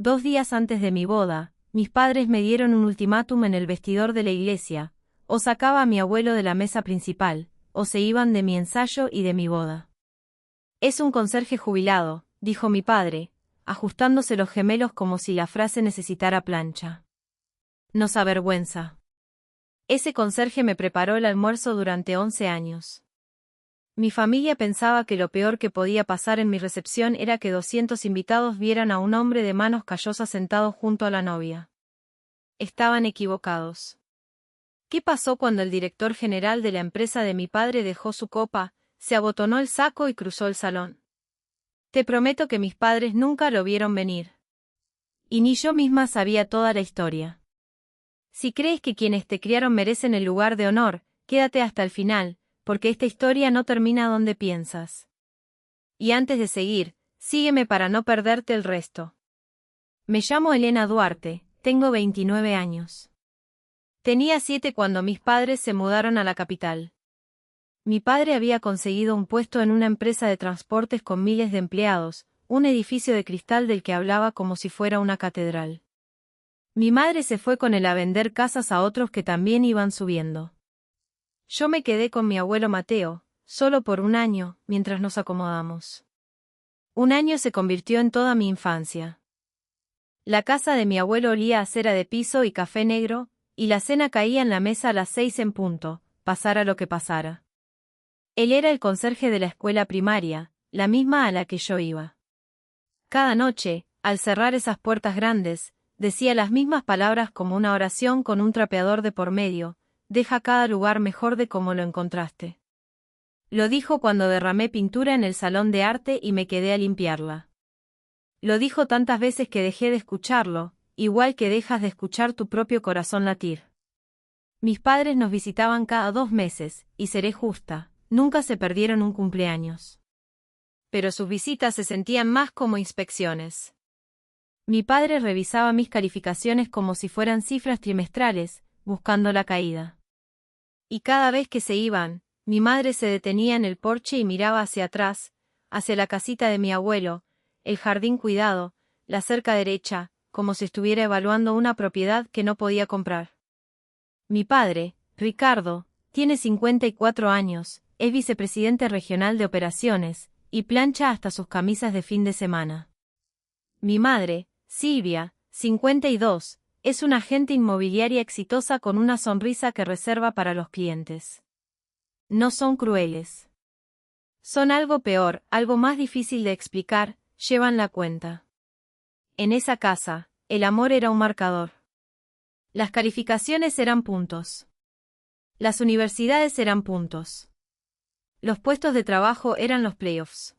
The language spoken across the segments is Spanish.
2 días antes de mi boda, mis padres me dieron un ultimátum en el vestidor de la iglesia: o sacaba a mi abuelo de la mesa principal, o se iban de mi ensayo y de mi boda. Es un conserje jubilado, dijo mi padre, ajustándose los gemelos como si la frase necesitara plancha. Nos avergüenza. Ese conserje me preparó el almuerzo durante 11 años. Mi familia pensaba que lo peor que podía pasar en mi recepción era que 200 invitados vieran a un hombre de manos callosas sentado junto a la novia. Estaban equivocados. ¿Qué pasó cuando el director general de la empresa de mi padre dejó su copa, se abotonó el saco y cruzó el salón? Te prometo que mis padres nunca lo vieron venir. Y ni yo misma sabía toda la historia. Si crees que quienes te criaron merecen el lugar de honor, quédate hasta el final, porque esta historia no termina donde piensas. Y antes de seguir, sígueme para no perderte el resto. Me llamo Elena Duarte, tengo 29 años. Tenía 7 cuando mis padres se mudaron a la capital. Mi padre había conseguido un puesto en una empresa de transportes con miles de empleados, un edificio de cristal del que hablaba como si fuera una catedral. Mi madre se fue con él a vender casas a otros que también iban subiendo. Yo me quedé con mi abuelo Mateo, solo por un año, mientras nos acomodamos. Un año se convirtió en toda mi infancia. La casa de mi abuelo olía a cera de piso y café negro, y la cena caía en la mesa a las 6 en punto, pasara lo que pasara. Él era el conserje de la escuela primaria, la misma a la que yo iba. Cada noche, al cerrar esas puertas grandes, decía las mismas palabras como una oración con un trapeador de por medio: deja cada lugar mejor de como lo encontraste. Lo dijo cuando derramé pintura en el salón de arte y me quedé a limpiarla. Lo dijo tantas veces que dejé de escucharlo, igual que dejas de escuchar tu propio corazón latir. Mis padres nos visitaban cada 2 meses, y seré justa, nunca se perdieron un cumpleaños. Pero sus visitas se sentían más como inspecciones. Mi padre revisaba mis calificaciones como si fueran cifras trimestrales, buscando la caída. Y cada vez que se iban, mi madre se detenía en el porche y miraba hacia atrás, hacia la casita de mi abuelo, el jardín cuidado, la cerca derecha, como si estuviera evaluando una propiedad que no podía comprar. Mi padre, Ricardo, tiene 54 años, es vicepresidente regional de operaciones, y plancha hasta sus camisas de fin de semana. Mi madre, Silvia, 52, es una agente inmobiliaria exitosa con una sonrisa que reserva para los clientes. No son crueles. Son algo peor, algo más difícil de explicar, llevan la cuenta. En esa casa, el amor era un marcador. Las calificaciones eran puntos. Las universidades eran puntos. Los puestos de trabajo eran los playoffs.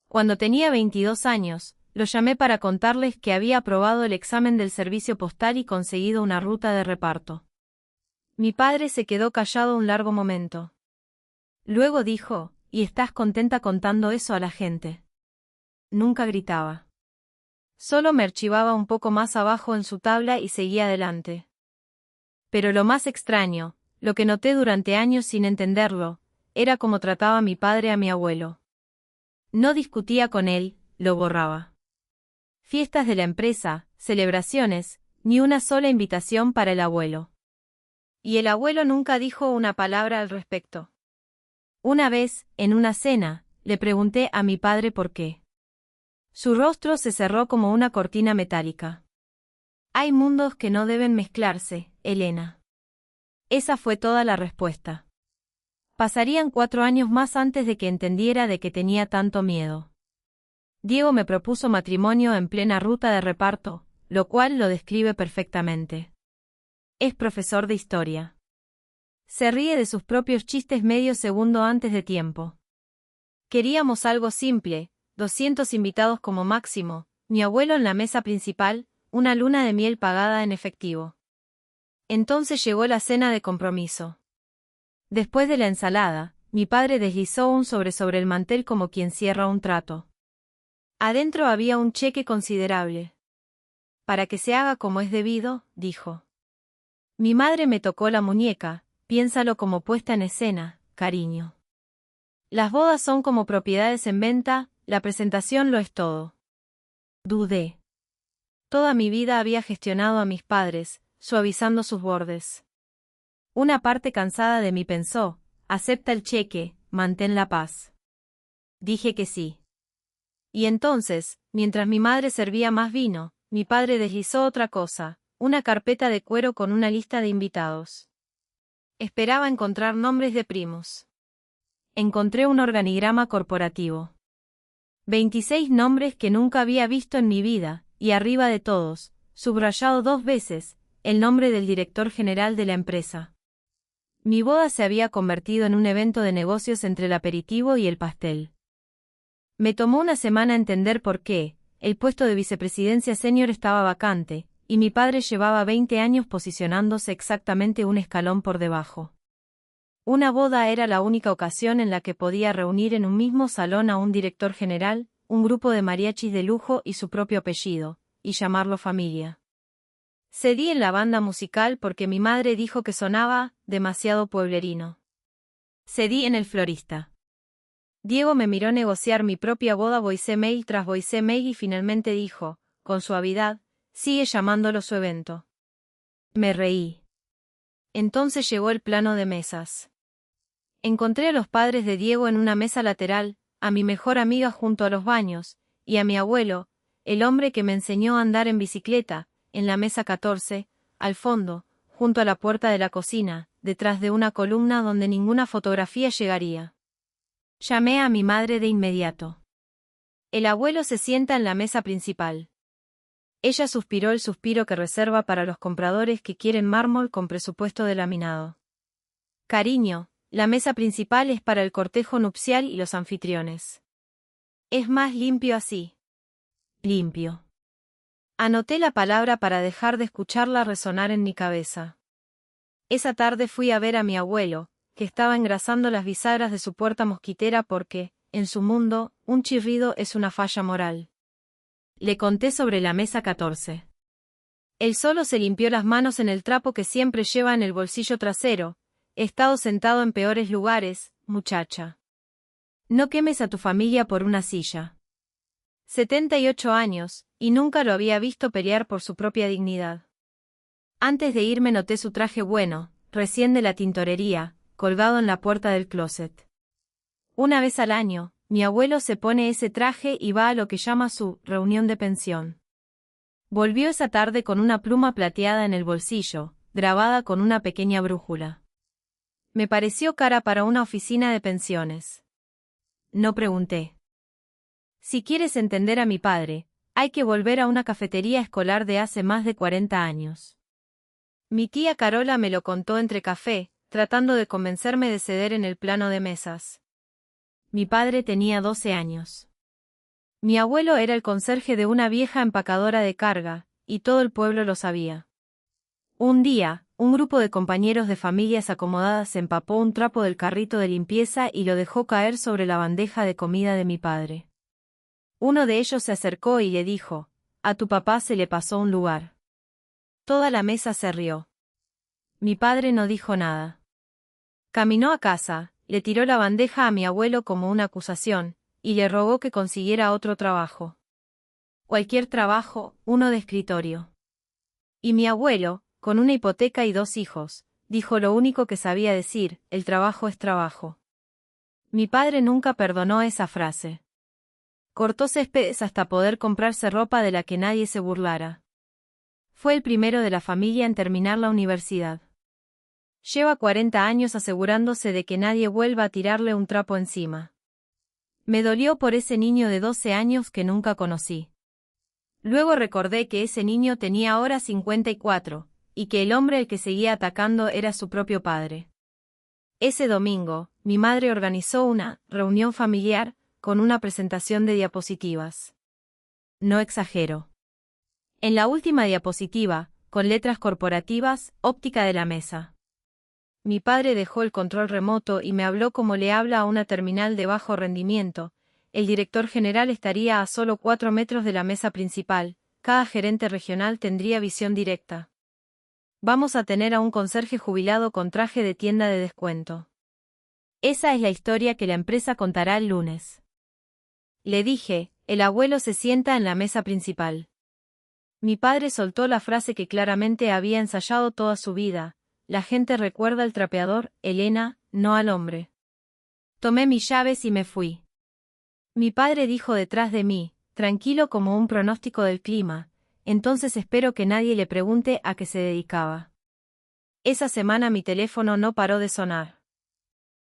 Cuando tenía 22 años, lo llamé para contarles que había aprobado el examen del servicio postal y conseguido una ruta de reparto. Mi padre se quedó callado un largo momento. Luego dijo: ¿y estás contenta contando eso a la gente? Nunca gritaba. Solo me archivaba un poco más abajo en su tabla y seguía adelante. Pero lo más extraño, lo que noté durante años sin entenderlo, era cómo trataba mi padre a mi abuelo. No discutía con él, lo borraba. Fiestas de la empresa, celebraciones, ni una sola invitación para el abuelo. Y el abuelo nunca dijo una palabra al respecto. Una vez, en una cena, le pregunté a mi padre por qué. Su rostro se cerró como una cortina metálica. Hay mundos que no deben mezclarse, Elena. Esa fue toda la respuesta. Pasarían 4 años más antes de que entendiera de qué tenía tanto miedo. Diego me propuso matrimonio en plena ruta de reparto, lo cual lo describe perfectamente. Es profesor de historia. Se ríe de sus propios chistes medio segundo antes de tiempo. Queríamos algo simple, 200 invitados como máximo, mi abuelo en la mesa principal, una luna de miel pagada en efectivo. Entonces llegó la cena de compromiso. Después de la ensalada, mi padre deslizó un sobre el mantel como quien cierra un trato. Adentro había un cheque considerable. Para que se haga como es debido, dijo. Mi madre me tocó la muñeca: piénsalo como puesta en escena, cariño. Las bodas son como propiedades en venta, la presentación lo es todo. Dudé. Toda mi vida había gestionado a mis padres, suavizando sus bordes. Una parte cansada de mí pensó, acepta el cheque, mantén la paz. Dije que sí. Y entonces, mientras mi madre servía más vino, mi padre deslizó otra cosa, una carpeta de cuero con una lista de invitados. Esperaba encontrar nombres de primos. Encontré un organigrama corporativo. 26 nombres que nunca había visto en mi vida, y arriba de todos, subrayado 2 veces, el nombre del director general de la empresa. Mi boda se había convertido en un evento de negocios entre el aperitivo y el pastel. Me tomó una semana entender por qué, el puesto de vicepresidencia senior estaba vacante, y mi padre llevaba 20 años posicionándose exactamente un escalón por debajo. Una boda era la única ocasión en la que podía reunir en un mismo salón a un director general, un grupo de mariachis de lujo y su propio apellido, y llamarlo familia. Cedí en la banda musical porque mi madre dijo que sonaba demasiado pueblerino. Cedí en el florista. Diego me miró negociar mi propia boda voice mail tras voice mail y finalmente dijo, con suavidad, sigue llamándolo su evento. Me reí. Entonces llegó el plano de mesas. Encontré a los padres de Diego en una mesa lateral, a mi mejor amiga junto a los baños, y a mi abuelo, el hombre que me enseñó a andar en bicicleta, en la mesa 14, al fondo, junto a la puerta de la cocina, detrás de una columna donde ninguna fotografía llegaría. Llamé a mi madre de inmediato. El abuelo se sienta en la mesa principal. Ella suspiró el suspiro que reserva para los compradores que quieren mármol con presupuesto de laminado. Cariño, la mesa principal es para el cortejo nupcial y los anfitriones. Es más limpio así. Limpio. Anoté la palabra para dejar de escucharla resonar en mi cabeza. Esa tarde fui a ver a mi abuelo, que estaba engrasando las bisagras de su puerta mosquitera porque, en su mundo, un chirrido es una falla moral. Le conté sobre la mesa 14. Él solo se limpió las manos en el trapo que siempre lleva en el bolsillo trasero. He estado sentado en peores lugares, muchacha. No quemes a tu familia por una silla. 78 años, y nunca lo había visto pelear por su propia dignidad. Antes de irme noté su traje bueno, recién de la tintorería, colgado en la puerta del closet. Una vez al año, mi abuelo se pone ese traje y va a lo que llama su reunión de pensión. Volvió esa tarde con una pluma plateada en el bolsillo, grabada con una pequeña brújula. Me pareció cara para una oficina de pensiones. No pregunté. Si quieres entender a mi padre, hay que volver a una cafetería escolar de hace más de 40 años. Mi tía Carola me lo contó entre café, tratando de convencerme de ceder en el plano de mesas. Mi padre tenía 12 años. Mi abuelo era el conserje de una vieja empacadora de carga, y todo el pueblo lo sabía. Un día, un grupo de compañeros de familias acomodadas empapó un trapo del carrito de limpieza y lo dejó caer sobre la bandeja de comida de mi padre. Uno de ellos se acercó y le dijo, «A tu papá se le pasó un lugar». Toda la mesa se rió. Mi padre no dijo nada. Caminó a casa, le tiró la bandeja a mi abuelo como una acusación, y le rogó que consiguiera otro trabajo. Cualquier trabajo, uno de escritorio. Y mi abuelo, con una hipoteca y 2 hijos, dijo lo único que sabía decir, el trabajo es trabajo. Mi padre nunca perdonó esa frase. Cortó céspedes hasta poder comprarse ropa de la que nadie se burlara. Fue el primero de la familia en terminar la universidad. Lleva 40 años asegurándose de que nadie vuelva a tirarle un trapo encima. Me dolió por ese niño de 12 años que nunca conocí. Luego recordé que ese niño tenía ahora 54, y que el hombre al que seguía atacando era su propio padre. Ese domingo, mi madre organizó una reunión familiar, con una presentación de diapositivas. No exagero. En la última diapositiva, con letras corporativas, óptica de la mesa. Mi padre dejó el control remoto y me habló como le habla a una terminal de bajo rendimiento. El director general estaría a solo 4 metros de la mesa principal, cada gerente regional tendría visión directa. Vamos a tener a un conserje jubilado con traje de tienda de descuento. Esa es la historia que la empresa contará el lunes. Le dije, el abuelo se sienta en la mesa principal. Mi padre soltó la frase que claramente había ensayado toda su vida: la gente recuerda al trapeador, Elena, no al hombre. Tomé mis llaves y me fui. Mi padre dijo detrás de mí, tranquilo como un pronóstico del clima: entonces espero que nadie le pregunte a qué se dedicaba. Esa semana mi teléfono no paró de sonar.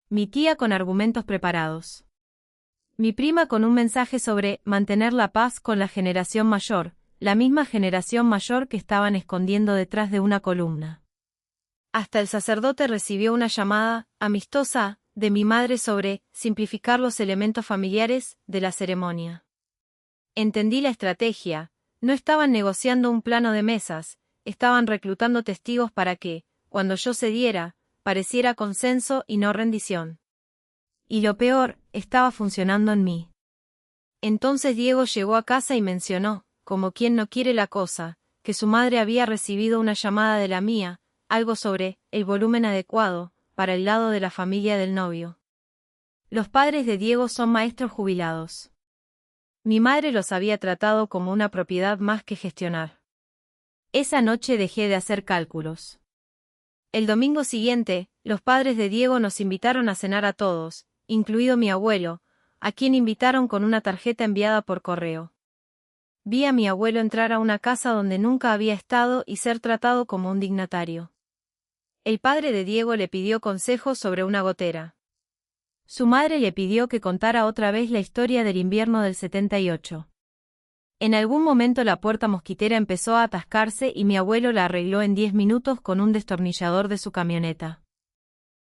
Mi tía con argumentos preparados. Mi prima con un mensaje sobre mantener la paz con la generación mayor, la misma generación mayor que estaban escondiendo detrás de una columna. Hasta el sacerdote recibió una llamada, amistosa, de mi madre sobre simplificar los elementos familiares de la ceremonia. Entendí la estrategia: no estaban negociando un plano de mesas, estaban reclutando testigos para que, cuando yo cediera, pareciera consenso y no rendición. Y lo peor, estaba funcionando en mí. Entonces Diego llegó a casa y mencionó, como quien no quiere la cosa, que su madre había recibido una llamada de la mía, algo sobre el volumen adecuado para el lado de la familia del novio. Los padres de Diego son maestros jubilados. Mi madre los había tratado como una propiedad más que gestionar. Esa noche dejé de hacer cálculos. El domingo siguiente, los padres de Diego nos invitaron a cenar a todos, incluido mi abuelo, a quien invitaron con una tarjeta enviada por correo. Vi a mi abuelo entrar a una casa donde nunca había estado y ser tratado como un dignatario. El padre de Diego le pidió consejos sobre una gotera. Su madre le pidió que contara otra vez la historia del invierno del 78. En algún momento la puerta mosquitera empezó a atascarse y mi abuelo la arregló en 10 minutos con un destornillador de su camioneta.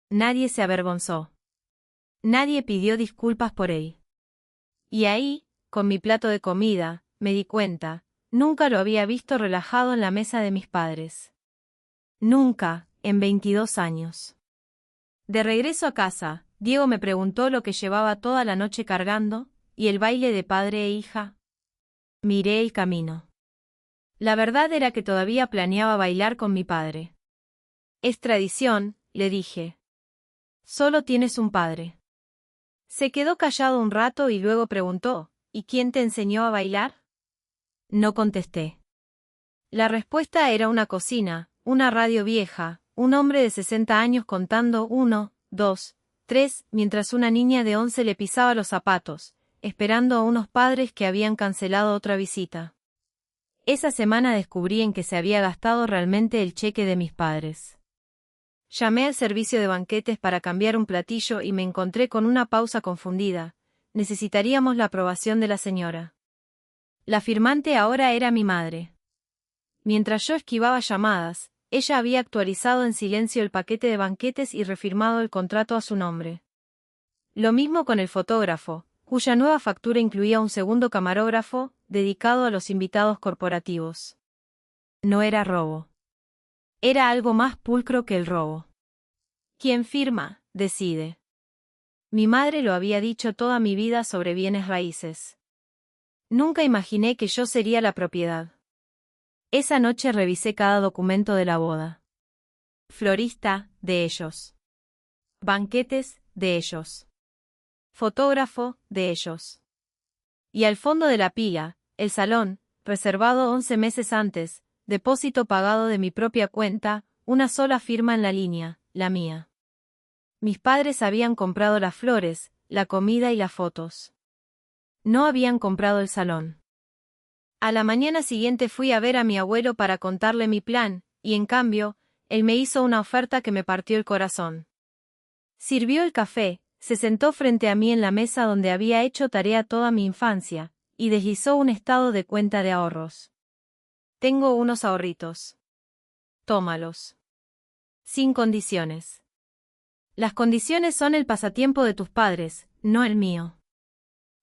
Nadie se avergonzó. Nadie pidió disculpas por él. Y ahí, con mi plato de comida, me di cuenta: nunca lo había visto relajado en la mesa de mis padres. Nunca, en 22 años. De regreso a casa, Diego me preguntó lo que llevaba toda la noche cargando, ¿y el baile de padre e hija? Miré el camino. La verdad era que todavía planeaba bailar con mi padre. Es tradición, le dije. Solo tienes un padre. Se quedó callado un rato y luego preguntó, ¿y quién te enseñó a bailar? No contesté. La respuesta era una cocina, una radio vieja, un hombre de 60 años contando 1, 2, 3, mientras una niña de 11 le pisaba los zapatos, esperando a unos padres que habían cancelado otra visita. Esa semana descubrí en que se había gastado realmente el cheque de mis padres. Llamé al servicio de banquetes para cambiar un platillo y me encontré con una pausa confundida: necesitaríamos la aprobación de la señora. La firmante ahora era mi madre. Mientras yo esquivaba llamadas, ella había actualizado en silencio el paquete de banquetes y refirmado el contrato a su nombre. Lo mismo con el fotógrafo, cuya nueva factura incluía un segundo camarógrafo, dedicado a los invitados corporativos. No era robo. Era algo más pulcro que el robo. Quien firma, decide. Mi madre lo había dicho toda mi vida sobre bienes raíces. Nunca imaginé que yo sería la propiedad. Esa noche revisé cada documento de la boda. Florista, de ellos. Banquetes, de ellos. Fotógrafo, de ellos. Y al fondo de la pila, el salón, reservado 11 meses antes, depósito pagado de mi propia cuenta, una sola firma en la línea, la mía. Mis padres habían comprado las flores, la comida y las fotos. No habían comprado el salón. A la mañana siguiente fui a ver a mi abuelo para contarle mi plan, y en cambio, él me hizo una oferta que me partió el corazón. Sirvió el café, se sentó frente a mí en la mesa donde había hecho tarea toda mi infancia, y deslizó un estado de cuenta de ahorros. Tengo unos ahorritos. Tómalos. Sin condiciones. Las condiciones son el pasatiempo de tus padres, no el mío.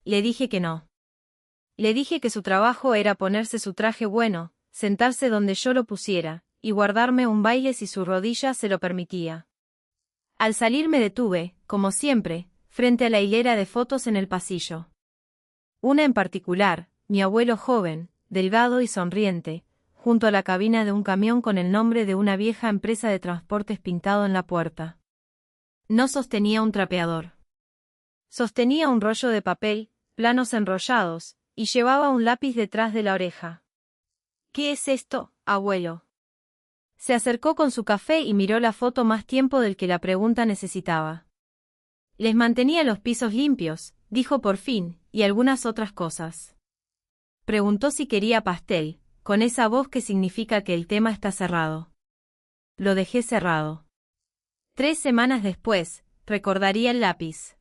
Le dije que no. Le dije que su trabajo era ponerse su traje bueno, sentarse donde yo lo pusiera, y guardarme un baile si su rodilla se lo permitía. Al salir me detuve, como siempre, frente a la hilera de fotos en el pasillo. Una en particular, mi abuelo joven, delgado y sonriente, junto a la cabina de un camión con el nombre de una vieja empresa de transportes pintado en la puerta. No sostenía un trapeador. Sostenía un rollo de papel, planos enrollados, y llevaba un lápiz detrás de la oreja. ¿Qué es esto, abuelo? Se acercó con su café y miró la foto más tiempo del que la pregunta necesitaba. Les mantenía los pisos limpios, dijo por fin, y algunas otras cosas. Preguntó si quería pastel, con esa voz que significa que el tema está cerrado. Lo dejé cerrado. 3 semanas después, recordaría el lápiz.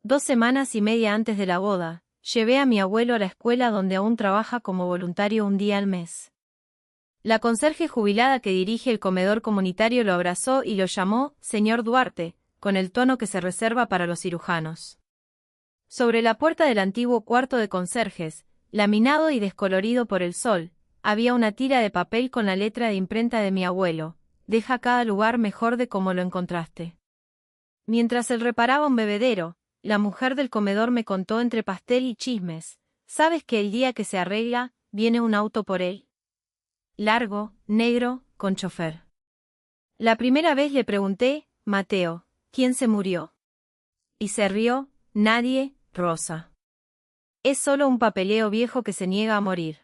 2 semanas y media antes de la boda, llevé a mi abuelo a la escuela donde aún trabaja como voluntario un día al mes. La conserje jubilada que dirige el comedor comunitario lo abrazó y lo llamó «Señor Duarte», con el tono que se reserva para los cirujanos. Sobre la puerta del antiguo cuarto de conserjes, laminado y descolorido por el sol, había una tira de papel con la letra de imprenta de mi abuelo: «Deja cada lugar mejor de como lo encontraste». Mientras él reparaba un bebedero, la mujer del comedor me contó entre pastel y chismes: «¿Sabes que el día que se arregla, viene un auto por él? Largo, negro, con chofer». La primera vez le pregunté: «Mateo, ¿quién se murió?». Y se rió: «Nadie, Rosa. Es solo un papeleo viejo que se niega a morir».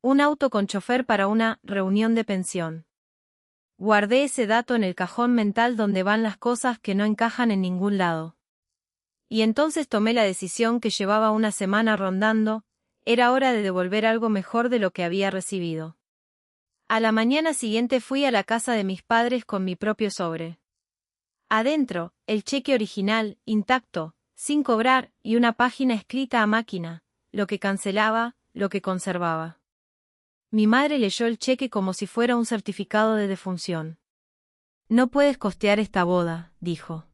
Un auto con chofer para una reunión de pensión. Guardé ese dato en el cajón mental donde van las cosas que no encajan en ningún lado. Y entonces tomé la decisión que llevaba una semana rondando: era hora de devolver algo mejor de lo que había recibido. A la mañana siguiente fui a la casa de mis padres con mi propio sobre. Adentro, el cheque original, intacto, sin cobrar, y una página escrita a máquina: lo que cancelaba, lo que conservaba. Mi madre leyó el cheque como si fuera un certificado de defunción. «No puedes costear esta boda», dijo.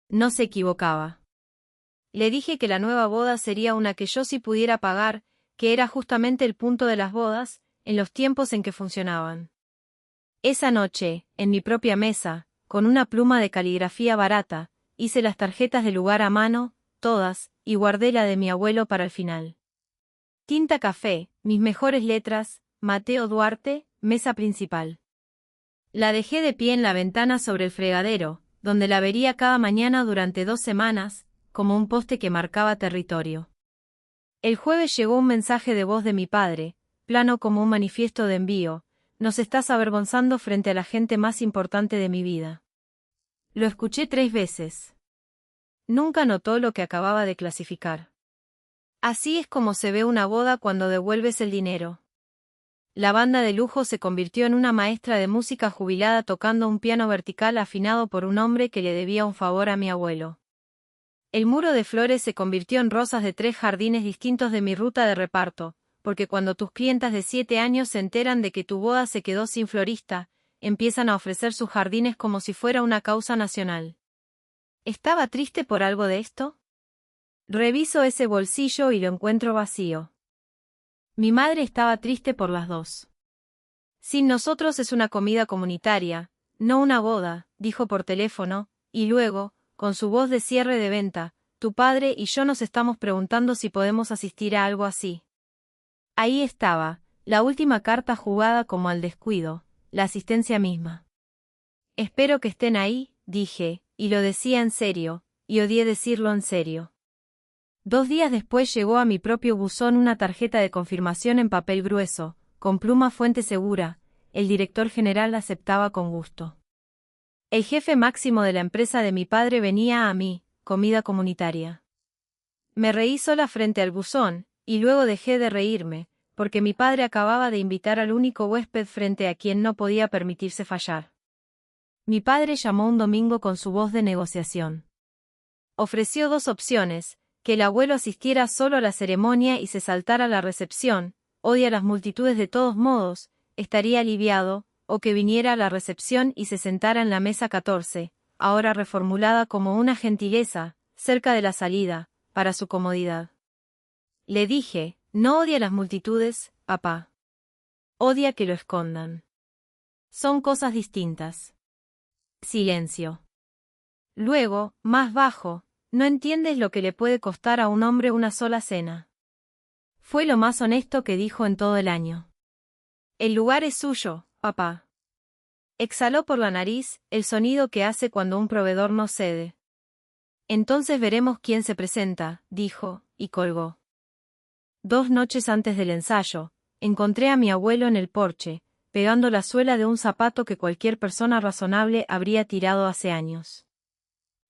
No se equivocaba. Le dije que la nueva boda sería una que yo sí pudiera pagar, que era justamente el punto de las bodas, en los tiempos en que funcionaban. Esa noche, en mi propia mesa, con una pluma de caligrafía barata, hice las tarjetas de lugar a mano, todas, y guardé la de mi abuelo para el final. Tinta café, mis mejores letras, Mateo Duarte, mesa principal. La dejé de pie en la ventana sobre el fregadero, donde la vería cada mañana durante 2 semanas, como un poste que marcaba territorio. El jueves llegó un mensaje de voz de mi padre, plano como un manifiesto de envío: «Nos estás avergonzando frente a la gente más importante de mi vida». Lo escuché 3 veces. Nunca notó lo que acababa de clasificar. Así es como se ve una boda cuando devuelves el dinero. La banda de lujo se convirtió en una maestra de música jubilada tocando un piano vertical afinado por un hombre que le debía un favor a mi abuelo. El muro de flores se convirtió en rosas de 3 jardines distintos de mi ruta de reparto, porque cuando tus clientas de 7 años se enteran de que tu boda se quedó sin florista, empiezan a ofrecer sus jardines como si fuera una causa nacional. ¿Estaba triste por algo de esto? Reviso ese bolsillo y lo encuentro vacío. Mi madre estaba triste por las dos. «Sin nosotros es una comida comunitaria, no una boda», dijo por teléfono, y luego, con su voz de cierre de venta: «Tu padre y yo nos estamos preguntando si podemos asistir a algo así». Ahí estaba, la última carta jugada como al descuido, la asistencia misma. «Espero que estén ahí», dije, y lo decía en serio, y odié decirlo en serio. 2 días después llegó a mi propio buzón una tarjeta de confirmación en papel grueso, con pluma fuente segura: «El director general aceptaba con gusto». El jefe máximo de la empresa de mi padre venía a mí, comida comunitaria. Me reí sola frente al buzón, y luego dejé de reírme, porque mi padre acababa de invitar al único huésped frente a quien no podía permitirse fallar. Mi padre llamó un domingo con su voz de negociación. Ofreció 2 opciones: que el abuelo asistiera solo a la ceremonia y se saltara la recepción, odia las multitudes de todos modos, estaría aliviado, o que viniera a la recepción y se sentara en la mesa 14, ahora reformulada como una gentileza, cerca de la salida, para su comodidad. Le dije: «No odia las multitudes, papá. Odia que lo escondan. Son cosas distintas». Silencio. Luego, más bajo: «No entiendes lo que le puede costar a un hombre una sola cena». Fue lo más honesto que dijo en todo el año. «El lugar es suyo, papá». Exhaló por la nariz, el sonido que hace cuando un proveedor no cede. «Entonces veremos quién se presenta», dijo, y colgó. 2 noches antes del ensayo, encontré a mi abuelo en el porche, pegando la suela de un zapato que cualquier persona razonable habría tirado hace años.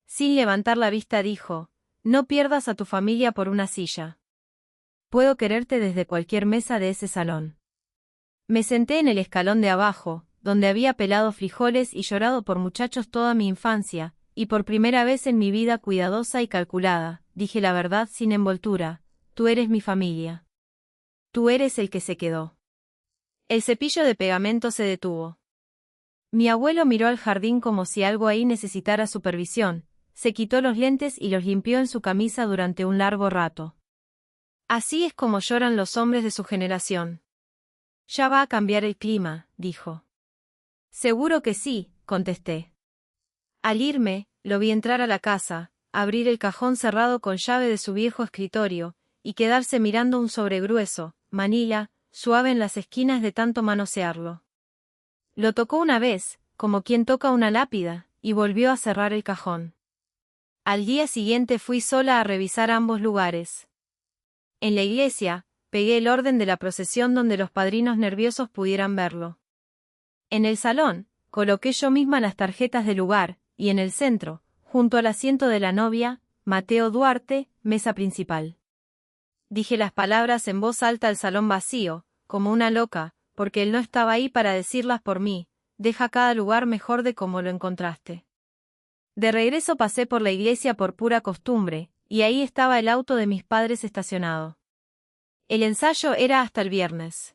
Sin levantar la vista dijo, no pierdas a tu familia por una silla. Puedo quererte desde cualquier mesa de ese salón. Me senté en el escalón de abajo, donde había pelado frijoles y llorado por muchachos toda mi infancia, y por primera vez en mi vida cuidadosa y calculada, dije la verdad sin envoltura, tú eres mi familia. Tú eres el que se quedó. El cepillo de pegamento se detuvo. Mi abuelo miró al jardín como si algo ahí necesitara supervisión, se quitó los lentes y los limpió en su camisa durante un largo rato. Así es como lloran los hombres de su generación. Ya va a cambiar el clima, dijo. Seguro que sí, contesté. Al irme, lo vi entrar a la casa, abrir el cajón cerrado con llave de su viejo escritorio, y quedarse mirando un sobre grueso, manila, suave en las esquinas de tanto manosearlo. Lo tocó una vez, como quien toca una lápida, y volvió a cerrar el cajón. Al día siguiente fui sola a revisar ambos lugares. En la iglesia, pegué el orden de la procesión donde los padrinos nerviosos pudieran verlo. En el salón, coloqué yo misma las tarjetas del lugar, y en el centro, junto al asiento de la novia, Mateo Duarte, mesa principal. Dije las palabras en voz alta al salón vacío, como una loca, porque él no estaba ahí para decirlas por mí, deja cada lugar mejor de como lo encontraste. De regreso pasé por la iglesia por pura costumbre, y ahí estaba el auto de mis padres estacionado. El ensayo era hasta el viernes.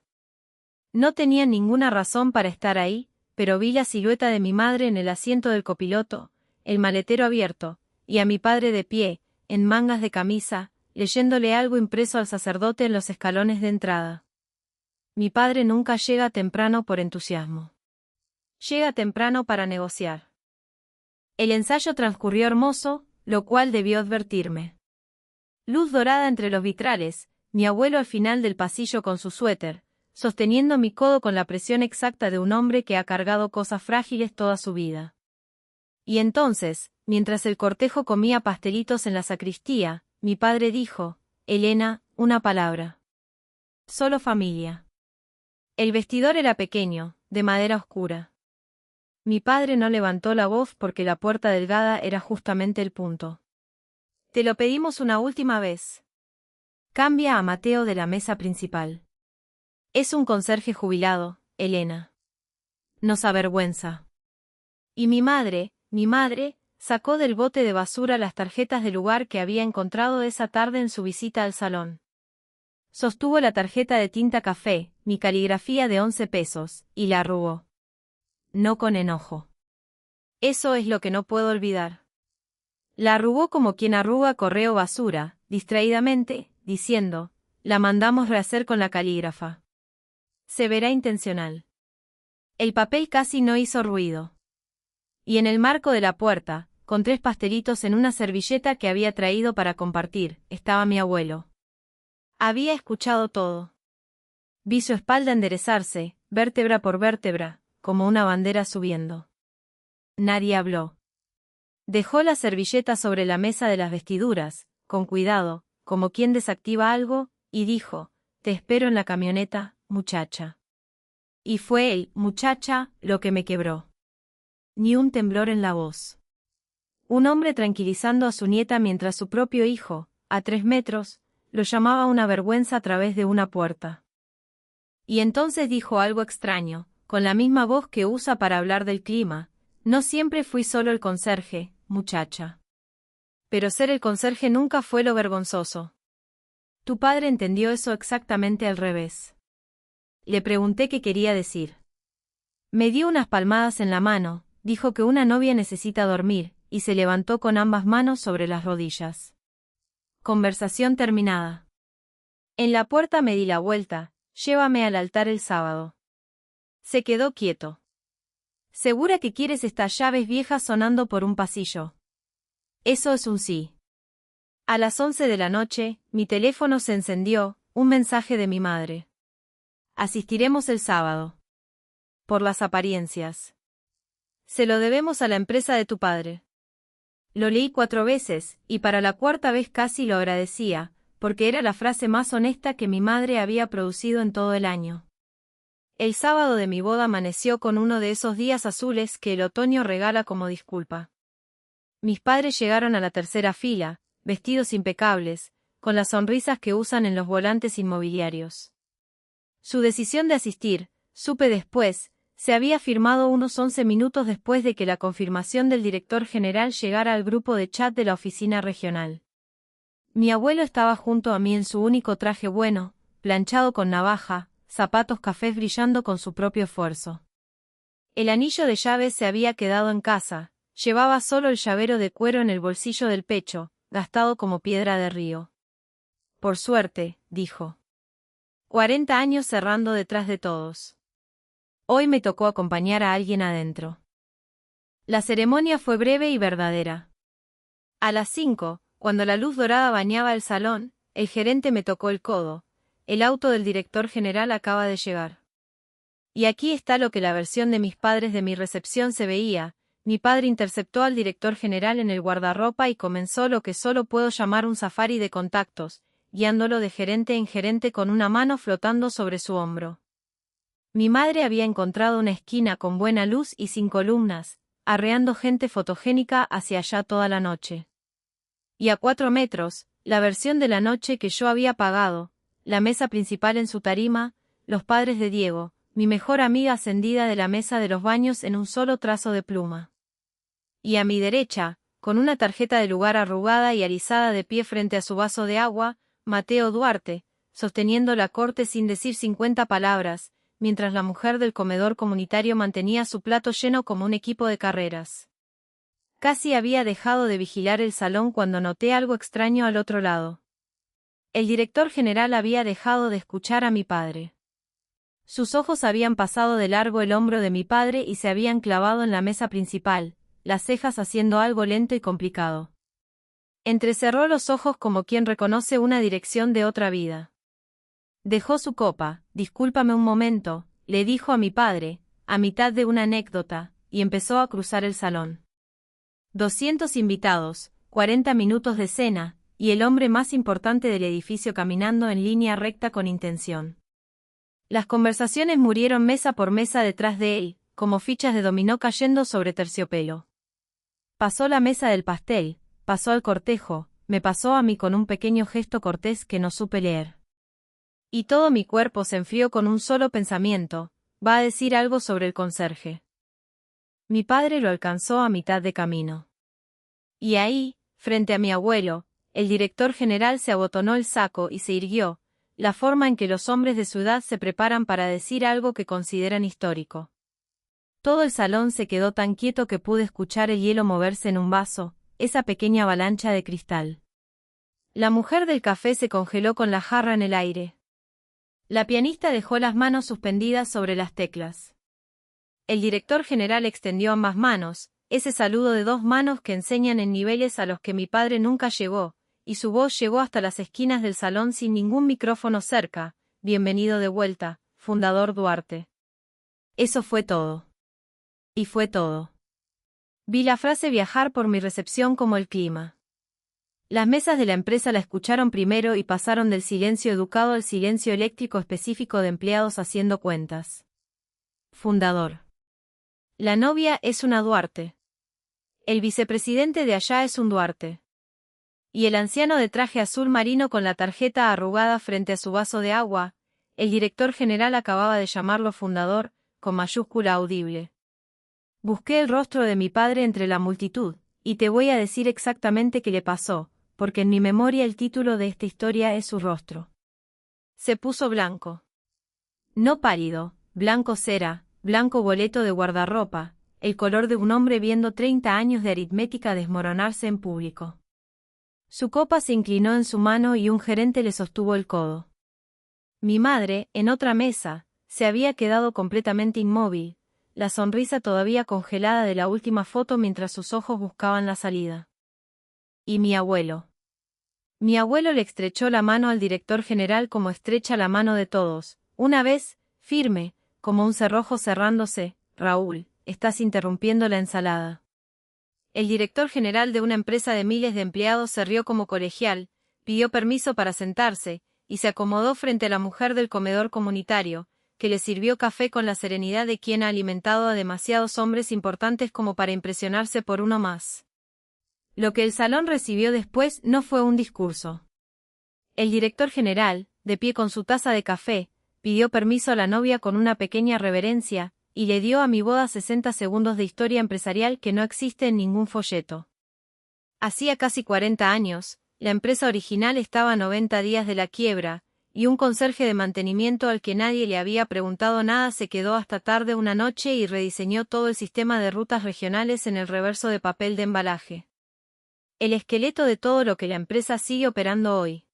No tenía ninguna razón para estar ahí, pero vi la silueta de mi madre en el asiento del copiloto, el maletero abierto, y a mi padre de pie, en mangas de camisa, leyéndole algo impreso al sacerdote en los escalones de entrada. Mi padre nunca llega temprano por entusiasmo. Llega temprano para negociar. El ensayo transcurrió hermoso, lo cual debió advertirme. Luz dorada entre los vitrales, mi abuelo al final del pasillo con su suéter, sosteniendo mi codo con la presión exacta de un hombre que ha cargado cosas frágiles toda su vida. Y entonces, mientras el cortejo comía pastelitos en la sacristía, mi padre dijo, Elena, una palabra. Solo familia. El vestidor era pequeño, de madera oscura. Mi padre no levantó la voz porque la puerta delgada era justamente el punto. Te lo pedimos una última vez. Cambia a Mateo de la mesa principal. Es un conserje jubilado, Elena. Nos avergüenza. Y mi madre, sacó del bote de basura las tarjetas del lugar que había encontrado esa tarde en su visita al salón. Sostuvo la tarjeta de tinta café, mi caligrafía de 11 pesos, y la arrugó. No con enojo. Eso es lo que no puedo olvidar. La arrugó como quien arruga correo basura, distraídamente, diciendo, la mandamos rehacer con la calígrafa. Se verá intencional. El papel casi no hizo ruido. Y en el marco de la puerta, con 3 pastelitos en una servilleta que había traído para compartir, estaba mi abuelo. Había escuchado todo. Vi su espalda enderezarse, vértebra por vértebra, como una bandera subiendo. Nadie habló. Dejó la servilleta sobre la mesa de las vestiduras, con cuidado, como quien desactiva algo, y dijo, te espero en la camioneta, muchacha. Y fue él, muchacha, lo que me quebró. Ni un temblor en la voz. Un hombre tranquilizando a su nieta mientras su propio hijo, a 3 metros, lo llamaba una vergüenza a través de una puerta. Y entonces dijo algo extraño, con la misma voz que usa para hablar del clima, no siempre fui solo el conserje, muchacha. Pero ser el conserje nunca fue lo vergonzoso. Tu padre entendió eso exactamente al revés. Le pregunté qué quería decir. Me dio unas palmadas en la mano, dijo que una novia necesita dormir, y se levantó con ambas manos sobre las rodillas. Conversación terminada. En la puerta me di la vuelta, llévame al altar el sábado. Se quedó quieto. ¿Segura que quieres estas llaves viejas sonando por un pasillo? Eso es un sí. A las 11 de la noche, mi teléfono se encendió, un mensaje de mi madre. Asistiremos el sábado. Por las apariencias. Se lo debemos a la empresa de tu padre. Lo leí 4 veces, y para la 4ª vez casi lo agradecía, porque era la frase más honesta que mi madre había producido en todo el año. El sábado de mi boda amaneció con uno de esos días azules que el otoño regala como disculpa. Mis padres llegaron a la tercera fila, vestidos impecables, con las sonrisas que usan en los volantes inmobiliarios. Su decisión de asistir, supe después, se había firmado unos 11 minutos después de que la confirmación del director general llegara al grupo de chat de la oficina regional. Mi abuelo estaba junto a mí en su único traje bueno, planchado con navaja, zapatos cafés brillando con su propio esfuerzo. El anillo de llaves se había quedado en casa, llevaba solo el llavero de cuero en el bolsillo del pecho, gastado como piedra de río. Por suerte, dijo. 40 años cerrando detrás de todos. Hoy me tocó acompañar a alguien adentro. La ceremonia fue breve y verdadera. A las 5, cuando la luz dorada bañaba el salón, el gerente me tocó el codo. El auto del director general acaba de llegar. Y aquí está lo que la versión de mis padres de mi recepción se veía. Mi padre interceptó al director general en el guardarropa y comenzó lo que solo puedo llamar un safari de contactos, guiándolo de gerente en gerente con una mano flotando sobre su hombro. Mi madre había encontrado una esquina con buena luz y sin columnas, arreando gente fotogénica hacia allá toda la noche. Y a 4 metros, la versión de la noche que yo había pagado, la mesa principal en su tarima, los padres de Diego, mi mejor amiga ascendida de la mesa de los baños en un solo trazo de pluma. Y a mi derecha, con una tarjeta de lugar arrugada y erizada de pie frente a su vaso de agua, Mateo Duarte, sosteniendo la corte sin decir 50 palabras, mientras la mujer del comedor comunitario mantenía su plato lleno como un equipo de carreras. Casi había dejado de vigilar el salón cuando noté algo extraño al otro lado. El director general había dejado de escuchar a mi padre. Sus ojos habían pasado de largo el hombro de mi padre y se habían clavado en la mesa principal, las cejas haciendo algo lento y complicado. Entrecerró los ojos como quien reconoce una dirección de otra vida. Dejó su copa. Discúlpame un momento, le dijo a mi padre, a mitad de una anécdota, y empezó a cruzar el salón. 200 invitados, 40 minutos de cena, y el hombre más importante del edificio caminando en línea recta con intención. Las conversaciones murieron mesa por mesa detrás de él, como fichas de dominó cayendo sobre terciopelo. Pasó la mesa del pastel, pasó al cortejo, me pasó a mí con un pequeño gesto cortés que no supe leer. Y todo mi cuerpo se enfrió con un solo pensamiento, va a decir algo sobre el conserje. Mi padre lo alcanzó a mitad de camino. Y ahí, frente a mi abuelo, el director general se abotonó el saco y se irguió, la forma en que los hombres de su edad se preparan para decir algo que consideran histórico. Todo el salón se quedó tan quieto que pude escuchar el hielo moverse en un vaso, esa pequeña avalancha de cristal. La mujer del café se congeló con la jarra en el aire. La pianista dejó las manos suspendidas sobre las teclas. El director general extendió ambas manos, ese saludo de 2 manos que enseñan en niveles a los que mi padre nunca llegó, y su voz llegó hasta las esquinas del salón sin ningún micrófono cerca. Bienvenido de vuelta, fundador Duarte. Eso fue todo. Y fue todo. Vi la frase viajar por mi recepción como el clima. Las mesas de la empresa la escucharon primero y pasaron del silencio educado al silencio eléctrico específico de empleados haciendo cuentas. Fundador. La novia es una Duarte. El vicepresidente de allá es un Duarte. Y el anciano de traje azul marino con la tarjeta arrugada frente a su vaso de agua, el director general acababa de llamarlo fundador, con mayúscula audible. Busqué el rostro de mi padre entre la multitud, y te voy a decir exactamente qué le pasó, porque en mi memoria el título de esta historia es su rostro. Se puso blanco. No pálido, blanco cera, blanco boleto de guardarropa, el color de un hombre viendo 30 años de aritmética desmoronarse en público. Su copa se inclinó en su mano y un gerente le sostuvo el codo. Mi madre, en otra mesa, se había quedado completamente inmóvil, la sonrisa todavía congelada de la última foto mientras sus ojos buscaban la salida. Y mi abuelo. Mi abuelo le estrechó la mano al director general como estrecha la mano de todos, una vez, firme, como un cerrojo cerrándose. Raúl, estás interrumpiendo la ensalada. El director general de una empresa de miles de empleados se rió como colegial, pidió permiso para sentarse, y se acomodó frente a la mujer del comedor comunitario, que le sirvió café con la serenidad de quien ha alimentado a demasiados hombres importantes como para impresionarse por uno más. Lo que el salón recibió después no fue un discurso. El director general, de pie con su taza de café, pidió permiso a la novia con una pequeña reverencia, y le dio a mi boda 60 segundos de historia empresarial que no existe en ningún folleto. Hacía casi 40 años, la empresa original estaba a 90 días de la quiebra, y un conserje de mantenimiento al que nadie le había preguntado nada se quedó hasta tarde una noche y rediseñó todo el sistema de rutas regionales en el reverso de papel de embalaje. El esqueleto de todo lo que la empresa sigue operando hoy.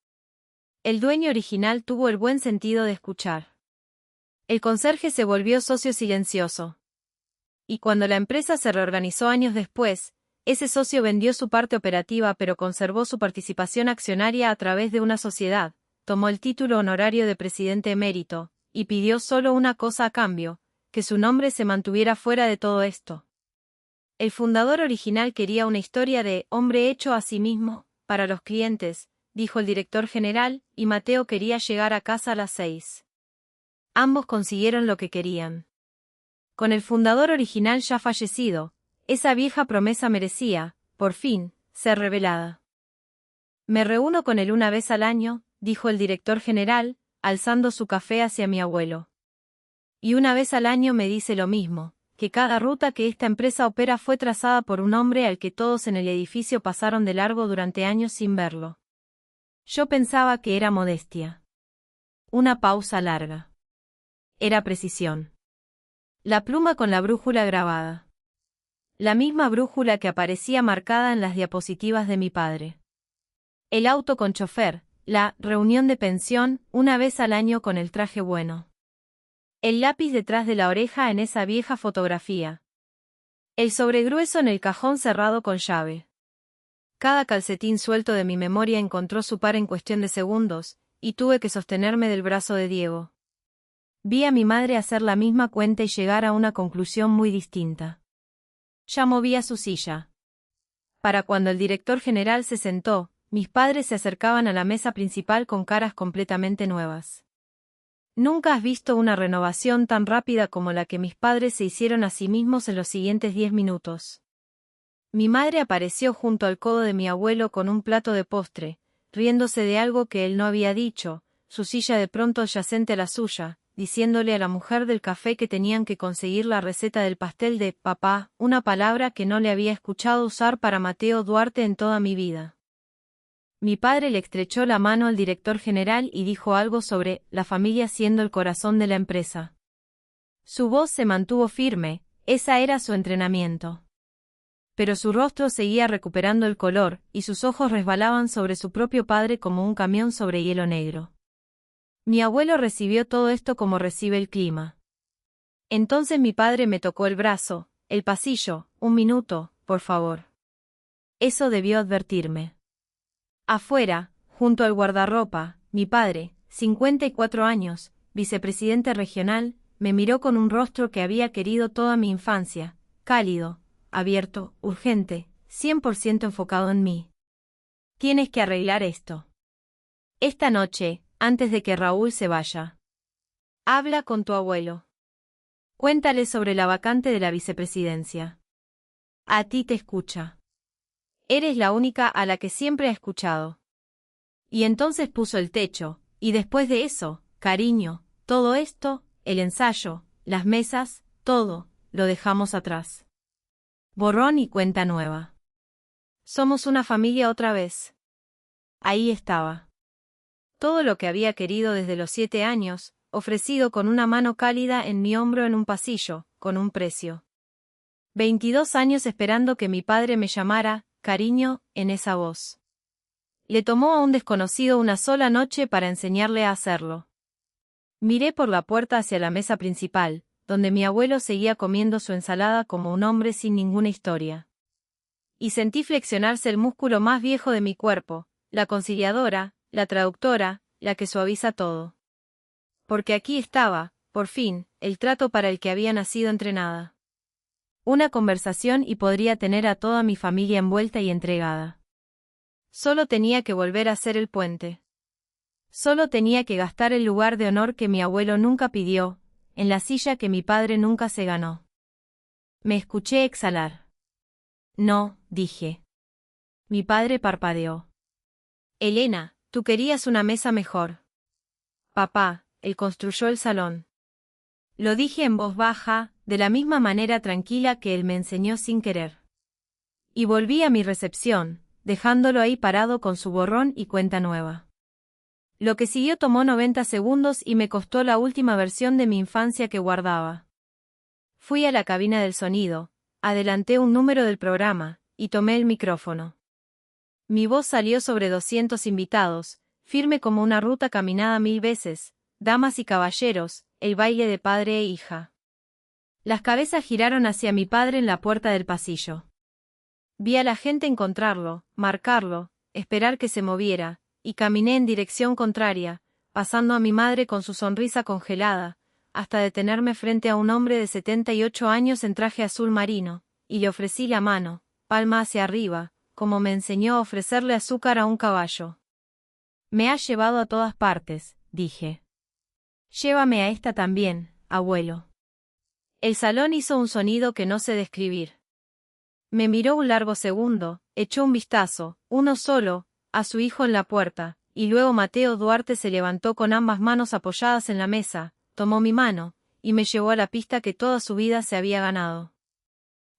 El dueño original tuvo el buen sentido de escuchar. El conserje se volvió socio silencioso. Y cuando la empresa se reorganizó años después, ese socio vendió su parte operativa pero conservó su participación accionaria a través de una sociedad, tomó el título honorario de presidente emérito, y pidió solo una cosa a cambio, que su nombre se mantuviera fuera de todo esto. El fundador original quería una historia de hombre hecho a sí mismo, para los clientes, dijo el director general, y Mateo quería llegar a casa a las 6. Ambos consiguieron lo que querían. Con el fundador original ya fallecido, esa vieja promesa merecía, por fin, ser revelada. Me reúno con él una vez al año, dijo el director general, alzando su café hacia mi abuelo. Y una vez al año me dice lo mismo, que cada ruta que esta empresa opera fue trazada por un hombre al que todos en el edificio pasaron de largo durante años sin verlo. Yo pensaba que era modestia. Una pausa larga. Era precisión. La pluma con la brújula grabada. La misma brújula que aparecía marcada en las diapositivas de mi padre. El auto con chofer, la reunión de pensión, una vez al año con el traje bueno. El lápiz detrás de la oreja en esa vieja fotografía. El sobregrueso en el cajón cerrado con llave. Cada calcetín suelto de mi memoria encontró su par en cuestión de segundos, y tuve que sostenerme del brazo de Diego. Vi a mi madre hacer la misma cuenta y llegar a una conclusión muy distinta. Ya movía su silla. Para cuando el director general se sentó, mis padres se acercaban a la mesa principal con caras completamente nuevas. Nunca has visto una renovación tan rápida como la que mis padres se hicieron a sí mismos en los siguientes 10 minutos. Mi madre apareció junto al codo de mi abuelo con un plato de postre, riéndose de algo que él no había dicho, su silla de pronto adyacente a la suya, diciéndole a la mujer del café que tenían que conseguir la receta del pastel de papá, una palabra que no le había escuchado usar para Mateo Duarte en toda mi vida. Mi padre le estrechó la mano al director general y dijo algo sobre la familia siendo el corazón de la empresa. Su voz se mantuvo firme, esa era su entrenamiento. Pero su rostro seguía recuperando el color, y sus ojos resbalaban sobre su propio padre como un camión sobre hielo negro. Mi abuelo recibió todo esto como recibe el clima. Entonces mi padre me tocó el brazo, el pasillo, 1 minuto, por favor. Eso debió advertirme. Afuera, junto al guardarropa, mi padre, 54 años, vicepresidente regional, me miró con un rostro que había querido toda mi infancia, cálido, abierto, urgente, 100% enfocado en mí. Tienes que arreglar esto. Esta noche, antes de que Raúl se vaya. Habla con tu abuelo. Cuéntale sobre la vacante de la vicepresidencia. A ti te escucha. Eres la única a la que siempre ha escuchado. Y entonces puso el techo, y después de eso, cariño, todo esto, el ensayo, las mesas, todo, lo dejamos atrás. Borrón y cuenta nueva. Somos una familia otra vez. Ahí estaba. Todo lo que había querido desde los 7 años, ofrecido con una mano cálida en mi hombro en un pasillo, con un precio. 22 años esperando que mi padre me llamara, cariño, en esa voz. Le tomó a un desconocido una sola noche para enseñarle a hacerlo. Miré por la puerta hacia la mesa principal, donde mi abuelo seguía comiendo su ensalada como un hombre sin ninguna historia. Y sentí flexionarse el músculo más viejo de mi cuerpo, la conciliadora, la traductora, la que suaviza todo. Porque aquí estaba, por fin, el trato para el que había nacido entrenada. Una conversación y podría tener a toda mi familia envuelta y entregada. Solo tenía que volver a hacer el puente. Solo tenía que gastar el lugar de honor que mi abuelo nunca pidió, en la silla que mi padre nunca se ganó. Me escuché exhalar. No, dije. Mi padre parpadeó. Elena, tú querías una mesa mejor. Papá, él construyó el salón. Lo dije en voz baja, de la misma manera tranquila que él me enseñó sin querer. Y volví a mi recepción, dejándolo ahí parado con su borrón y cuenta nueva. Lo que siguió tomó 90 segundos y me costó la última versión de mi infancia que guardaba. Fui a la cabina del sonido, adelanté un número del programa, y tomé el micrófono. Mi voz salió sobre 200 invitados, firme como una ruta caminada 1000 veces, damas y caballeros, el baile de padre e hija. Las cabezas giraron hacia mi padre en la puerta del pasillo. Vi a la gente encontrarlo, marcarlo, esperar que se moviera, y caminé en dirección contraria, pasando a mi madre con su sonrisa congelada, hasta detenerme frente a un hombre de 78 años en traje azul marino, y le ofrecí la mano, palma hacia arriba, como me enseñó a ofrecerle azúcar a un caballo. Me has llevado a todas partes, dije. Llévame a esta también, abuelo. El salón hizo un sonido que no sé describir. Me miró un largo segundo, echó un vistazo, uno solo, a su hijo en la puerta, y luego Mateo Duarte se levantó con ambas manos apoyadas en la mesa, tomó mi mano, y me llevó a la pista que toda su vida se había ganado.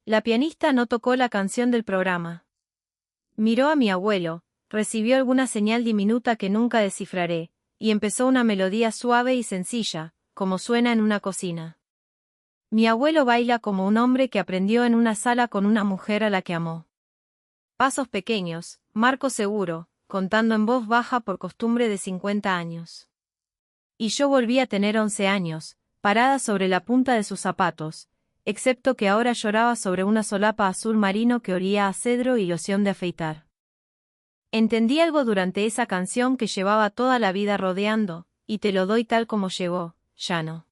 La pianista no tocó la canción del programa. Miró a mi abuelo, recibió alguna señal diminuta que nunca descifraré, y empezó una melodía suave y sencilla, como suena en una cocina. Mi abuelo baila como un hombre que aprendió en una sala con una mujer a la que amó. Pasos pequeños, marco seguro, contando en voz baja por costumbre de 50 años. Y yo volví a tener 11 años, parada sobre la punta de sus zapatos, excepto que ahora lloraba sobre una solapa azul marino que olía a cedro y loción de afeitar. Entendí algo durante esa canción que llevaba toda la vida rodeando, y te lo doy tal como llegó, ya no.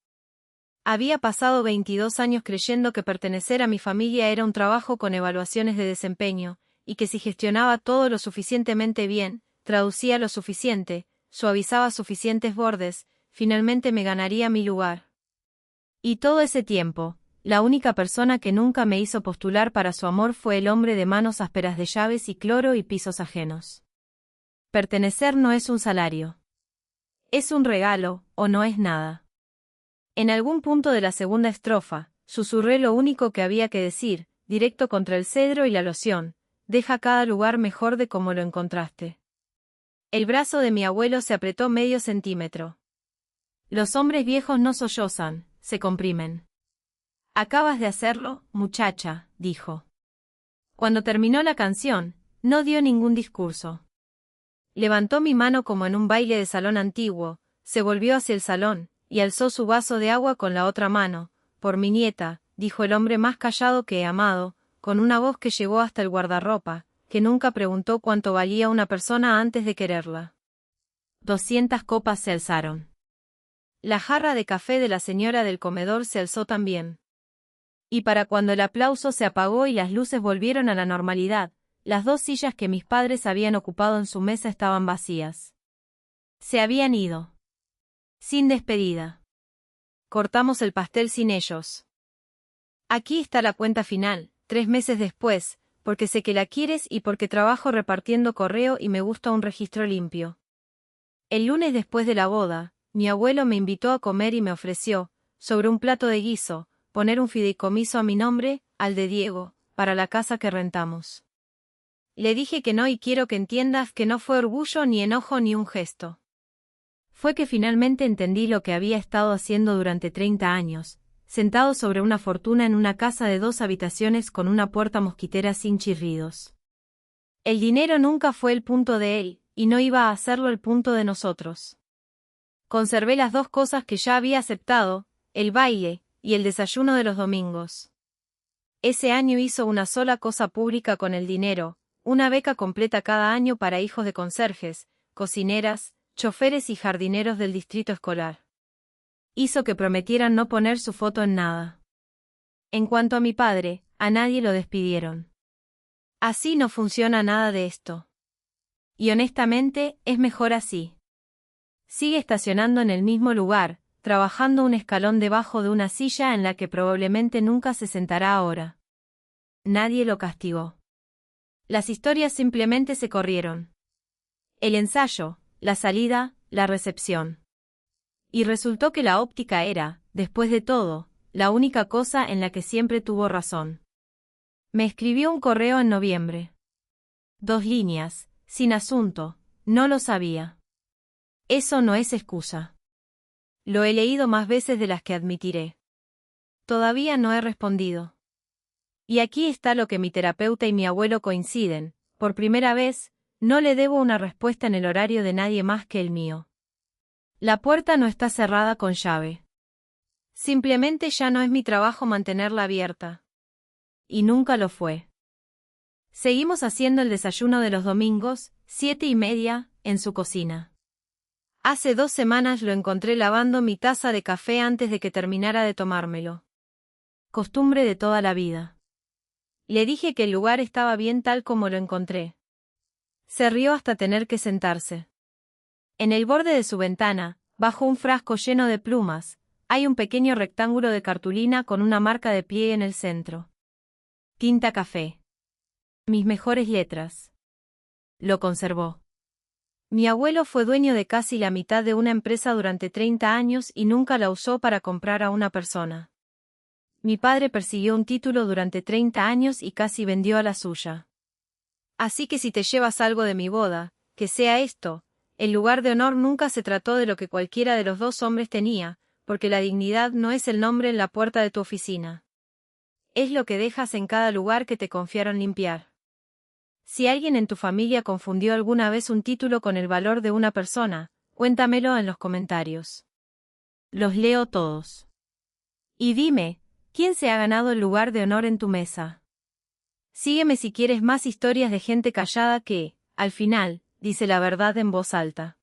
Había pasado 22 años creyendo que pertenecer a mi familia era un trabajo con evaluaciones de desempeño, y que si gestionaba todo lo suficientemente bien, traducía lo suficiente, suavizaba suficientes bordes, finalmente me ganaría mi lugar. Y todo ese tiempo, la única persona que nunca me hizo postular para su amor fue el hombre de manos ásperas de llaves y cloro y pisos ajenos. Pertenecer no es un salario. Es un regalo, o no es nada. En algún punto de la segunda estrofa, susurré lo único que había que decir, directo contra el cedro y la loción: deja cada lugar mejor de como lo encontraste. El brazo de mi abuelo se apretó medio centímetro. Los hombres viejos no sollozan, se comprimen. Acabas de hacerlo, muchacha, dijo. Cuando terminó la canción, no dio ningún discurso. Levantó mi mano como en un baile de salón antiguo, se volvió hacia el salón, y alzó su vaso de agua con la otra mano. Por mi nieta, dijo el hombre más callado que he amado, con una voz que llegó hasta el guardarropa, que nunca preguntó cuánto valía una persona antes de quererla. 200 copas se alzaron. La jarra de café de la señora del comedor se alzó también. Y para cuando el aplauso se apagó y las luces volvieron a la normalidad, las 2 sillas que mis padres habían ocupado en su mesa estaban vacías. Se habían ido. Sin despedida. Cortamos el pastel sin ellos. Aquí está la cuenta final, 3 meses después, porque sé que la quieres y porque trabajo repartiendo correo y me gusta un registro limpio. El lunes después de la boda, mi abuelo me invitó a comer y me ofreció, sobre un plato de guiso, poner un fideicomiso a mi nombre, al de Diego, para la casa que rentamos. Le dije que no y quiero que entiendas que no fue orgullo ni enojo ni un gesto. Fue que finalmente entendí lo que había estado haciendo durante 30 años, sentado sobre una fortuna en una casa de 2 habitaciones con una puerta mosquitera sin chirridos. El dinero nunca fue el punto de él, y no iba a hacerlo el punto de nosotros. Conservé las 2 cosas que ya había aceptado, el baile y el desayuno de los domingos. Ese año hizo una sola cosa pública con el dinero, una beca completa cada año para hijos de conserjes, cocineras, choferes y jardineros del distrito escolar. Hizo que prometieran no poner su foto en nada. En cuanto a mi padre, a nadie lo despidieron. Así no funciona nada de esto. Y honestamente, es mejor así. Sigue estacionando en el mismo lugar, trabajando un escalón debajo de una silla en la que probablemente nunca se sentará ahora. Nadie lo castigó. Las historias simplemente se corrieron. El ensayo, la salida, la recepción. Y resultó que la óptica era, después de todo, la única cosa en la que siempre tuvo razón. Me escribió un correo en noviembre. 2 líneas, sin asunto, no lo sabía. Eso no es excusa. Lo he leído más veces de las que admitiré. Todavía no he respondido. Y aquí está lo que mi terapeuta y mi abuelo coinciden, por primera vez, no le debo una respuesta en el horario de nadie más que el mío. La puerta no está cerrada con llave. Simplemente ya no es mi trabajo mantenerla abierta. Y nunca lo fue. Seguimos haciendo el desayuno de los domingos, 7:30, en su cocina. Hace 2 semanas lo encontré lavando mi taza de café antes de que terminara de tomármelo. Costumbre de toda la vida. Le dije que el lugar estaba bien tal como lo encontré. Se rió hasta tener que sentarse. En el borde de su ventana, bajo un frasco lleno de plumas, hay un pequeño rectángulo de cartulina con una marca de pliegue en el centro. Tinta café. Mis mejores letras. Lo conservó. Mi abuelo fue dueño de casi la mitad de una empresa durante 30 años y nunca la usó para comprar a una persona. Mi padre persiguió un título durante 30 años y casi vendió a la suya. Así que si te llevas algo de mi boda, que sea esto, el lugar de honor nunca se trató de lo que cualquiera de los 2 hombres tenía, porque la dignidad no es el nombre en la puerta de tu oficina. Es lo que dejas en cada lugar que te confiaron limpiar. Si alguien en tu familia confundió alguna vez un título con el valor de una persona, cuéntamelo en los comentarios. Los leo todos. Y dime, ¿quién se ha ganado el lugar de honor en tu mesa? Sígueme si quieres más historias de gente callada que, al final, dice la verdad en voz alta.